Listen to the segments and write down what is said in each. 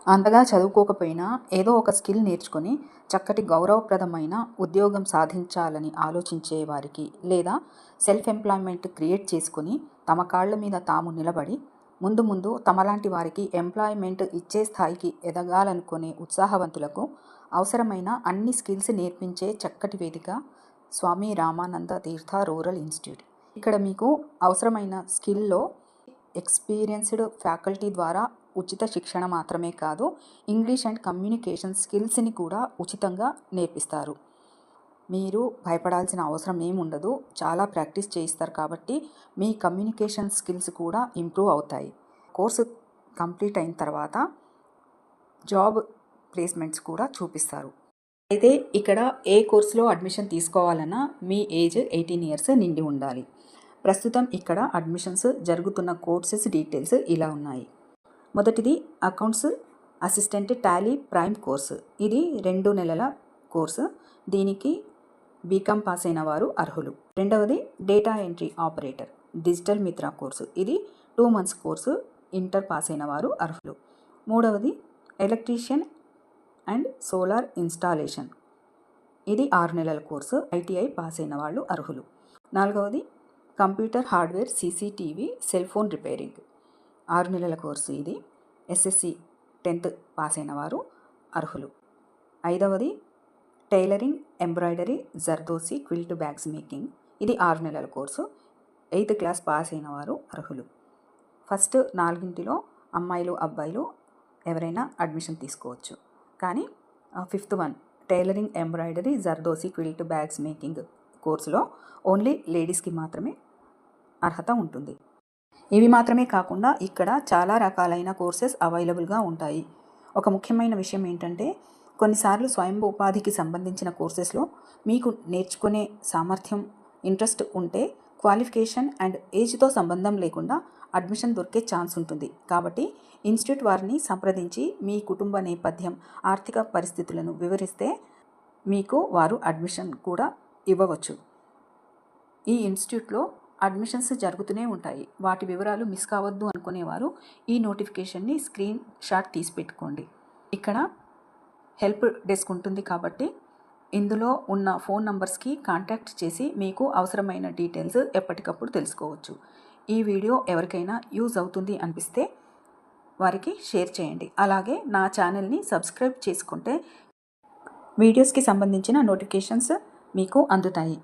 అంతగా చదువుకోకపోయినా ఏదో ఒక స్కిల్ నేర్చుకొని చక్కటి గౌరవప్రదమైన ఉద్యోగం సాధించాలని ఆలోచించే వారికి, లేదా సెల్ఫ్ ఎంప్లాయ్మెంట్ క్రియేట్ చేసుకొని తమ కాళ్ళ మీద తాము నిలబడి ముందు ముందు తమలాంటి వారికి ఎంప్లాయ్మెంట్ ఇచ్చే స్థాయికి ఎదగాలనుకునే ఉత్సాహవంతులకు అవసరమైన అన్ని స్కిల్స్ నేర్పించే చక్కటి వేదిక స్వామి రామానంద తీర్థ రూరల్ ఇన్స్టిట్యూట్. ఇక్కడ మీకు అవసరమైన స్కిల్లో ఎక్స్పీరియన్స్డ్ ఫ్యాకల్టీ ద్వారా ఉచిత శిక్షణ మాత్రమే కాదు, ఇంగ్లీష్ అండ్ కమ్యూనికేషన్ స్కిల్స్ని కూడా ఉచితంగా నేర్పిస్తారు. మీరు భయపడాల్సిన అవసరం ఏముండదు, చాలా ప్రాక్టీస్ చేయిస్తారు కాబట్టి మీ కమ్యూనికేషన్ స్కిల్స్ కూడా ఇంప్రూవ్ అవుతాయి. కోర్సు కంప్లీట్ అయిన తర్వాత జాబ్ ప్లేస్మెంట్స్ కూడా చూపిస్తారు. అయితే ఇక్కడ ఏ కోర్సులో అడ్మిషన్ తీసుకోవాలన్నా మీ ఏజ్ 18 ఇయర్స్ నిండి ఉండాలి. ప్రస్తుతం ఇక్కడ అడ్మిషన్స్ జరుగుతున్న కోర్సెస్ డీటెయిల్స్ ఇలా ఉన్నాయి. మొదటిది accounts assistant Tally prime course. ఇది 2 నెలల కోర్సు. దీనికి బీకామ్ పాస్ అయిన వారు అర్హులు. రెండవది డేటా ఎంట్రీ ఆపరేటర్ డిజిటల్ మిత్ర కోర్సు. ఇది 2 months కోర్సు. ఇంటర్ పాస్ అయిన వారు అర్హులు. మూడవది ఎలక్ట్రీషియన్ అండ్ సోలార్ ఇన్స్టాలేషన్. ఇది 6 నెలల కోర్సు. ఐటీఐ పాస్ అయిన వాళ్ళు అర్హులు. నాలుగవది computer hardware CCTV cell phone repairing. 6 నెలల కోర్సు. ఇది ఎస్ఎస్సి 10th పాస్ అయిన వారు అర్హులు. ఐదవది tailoring embroidery zardozi quilt bags making. ఇది 6 నెలల కోర్సు. 8th క్లాస్ పాస్ అయిన వారు అర్హులు. ఫస్ట్ 4 అమ్మాయిలు అబ్బాయిలు ఎవరైనా అడ్మిషన్ తీసుకోవచ్చు. కానీ 5th one tailoring embroidery zardozi quilt bags making కోర్సులో ఓన్లీ లేడీస్కి మాత్రమే అర్హత ఉంటుంది. ఇవి మాత్రమే కాకుండా ఇక్కడ చాలా రకాలైన కోర్సెస్ అవైలబుల్గా ఉంటాయి. ఒక ముఖ్యమైన విషయం ఏంటంటే, కొన్నిసార్లు స్వయం ఉపాధికి సంబంధించిన కోర్సెస్లో మీకు నేర్చుకునే సామర్థ్యం, ఇంట్రెస్ట్ ఉంటే క్వాలిఫికేషన్ అండ్ ఏజ్తో సంబంధం లేకుండా అడ్మిషన్ దొరికే ఛాన్స్ ఉంటుంది. కాబట్టి ఇన్స్టిట్యూట్ వారిని సంప్రదించి మీ కుటుంబ నేపథ్యం, ఆర్థిక పరిస్థితులను వివరిస్తే మీకు వారు అడ్మిషన్ కూడా ఇవ్వవచ్చు. ఈ ఇన్స్టిట్యూట్లో అడ్మిషన్స్ జరుగుతూనే ఉంటాయి. వాటి వివరాలు మిస్ కావద్దు అనుకునేవారు ఈ నోటిఫికేషన్ని స్క్రీన్ షాట్ తీసి పెట్టుకోండి. ఇక్కడ హెల్ప్ డెస్క్ ఉంటుంది కాబట్టి ఇందులో ఉన్న ఫోన్ నంబర్స్కి కాంటాక్ట్ చేసి మీకు అవసరమైన డీటెయిల్స్ ఎప్పటికప్పుడు తెలుసుకోవచ్చు. ఈ వీడియో ఎవరికైనా యూజ్ అవుతుంది అనిపిస్తే వారికి షేర్ చేయండి. అలాగే నా ఛానల్ని సబ్స్క్రైబ్ చేసుకుంటే వీడియోస్కి సంబంధించిన నోటిఫికేషన్స్ మీకు అందుతాయి.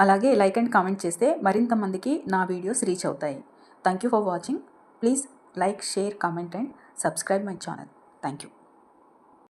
అలాగే లైక్ అండ్ కామెంట్ చేస్తే మరింత మందికి నా వీడియోస్ రీచ్ అవుతాయి. Thank you for watching. Please like, share, comment and subscribe my channel. Thank you.